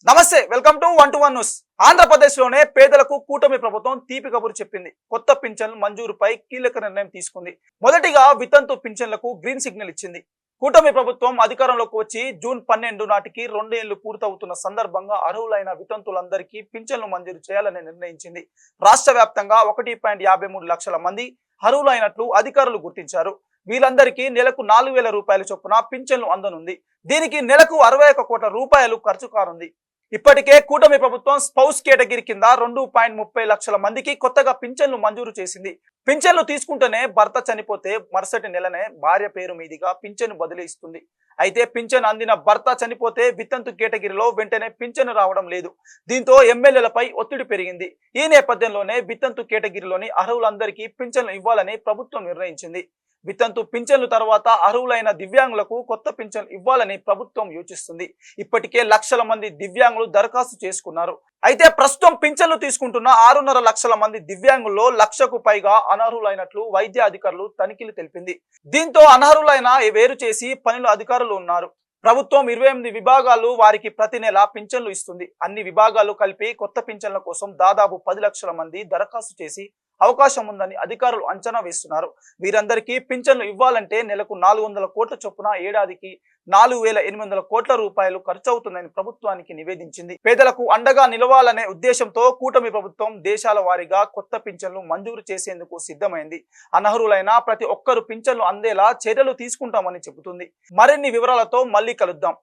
నమస్తే, welcome to 1 to 1 news. ఆంధ్రప్రదేశ్లోనే పేదలకు కూటమి ప్రభుత్వం తీపి కబురు చెప్పింది. కొత్త పింఛన్లు మంజూరుపై కీలక నిర్ణయం తీసుకుంది. మొదటిగా వితంతు పింఛన్లకు గ్రీన్ సిగ్నల్ ఇచ్చింది. కూటమి ప్రభుత్వం అధికారంలోకి వచ్చి జూన్ 12 నాటికి 2 ఏళ్లు పూర్తవుతున్న సందర్భంగా అర్హులైన వితంతులందరికీ పింఛన్లు మంజూరు చేయాలని నిర్ణయించింది. రాష్ట్ర వ్యాప్తంగా 1.53 లక్షల మంది అర్హులైనట్లు అధికారులు గుర్తించారు. వీళ్ళందరికీ నెలకు 4,000 రూపాయల చొప్పున పింఛన్లు అందనుంది. దీనికి నెలకు 61 కోట్ల రూపాయలు ఖర్చు కానుంది. ఇప్పటికే కూటమి ప్రభుత్వం స్పౌస్ కేటగిరీ కింద 2.30 లక్షల మందికి కొత్తగా పింఛన్లు మంజూరు చేసింది. పింఛన్లు తీసుకుంటేనే భర్త చనిపోతే మరుసటి నెలనే భార్య పేరు మీదుగా పింఛను బదిలీ ఇస్తుంది. అయితే పింఛను అందిన భర్త చనిపోతే వితంతు కేటగిరీలో వెంటనే పింఛను రావడం లేదు. దీంతో ఎమ్మెల్యేలపై ఒత్తిడి పెరిగింది. ఈ నేపథ్యంలోనే వితంతు కేటగిరీలోని అర్హులందరికీ పింఛన్లు ఇవ్వాలని ప్రభుత్వం నిర్ణయించింది. వితంతు పింఛన్లు తర్వాత అర్హులైన దివ్యాంగులకు కొత్త పింఛన్లు ఇవ్వాలని ప్రభుత్వం యోచిస్తుంది. ఇప్పటికే లక్షల మంది దివ్యాంగులు దరఖాస్తు చేసుకున్నారు. అయితే ప్రస్తుతం పింఛన్లు తీసుకుంటున్న 6.5 లక్షల మంది దివ్యాంగుల్లో 1,00,000కు పైగా అనర్హులైనట్లు వైద్య అధికారులు తనిఖీలు తెలిపింది. దీంతో అనర్హులైన వేరు చేసి పనుల అధికారులు ఉన్నారు. ప్రభుత్వం 28 విభాగాలు వారికి ప్రతి నెల పింఛన్లు ఇస్తుంది. అన్ని విభాగాలు కలిపి కొత్త పింఛన్ల కోసం దాదాపు 10 లక్షల మంది దరఖాస్తు చేసి అవకాశం ఉందని అధికారులు అంచనా వేస్తున్నారు. వీరందరికీ పింఛన్లు ఇవ్వాలంటే నెలకు 400 కోట్ల చొప్పున ఏడాదికి 4,800 కోట్ల రూపాయలు ఖర్చు అవుతుందని ప్రభుత్వానికి నివేదించింది. పేదలకు అండగా నిలవాలనే ఉద్దేశంతో కూటమి ప్రభుత్వం దేశాల వారీగా కొత్త పింఛన్లు మంజూరు చేసేందుకు సిద్ధమైంది. అనర్హులైన ప్రతి ఒక్కరూ పింఛన్లు అందేలా చర్యలు తీసుకుంటామని చెబుతుంది. మరిన్ని వివరాలతో మళ్ళీ కలుద్దాం.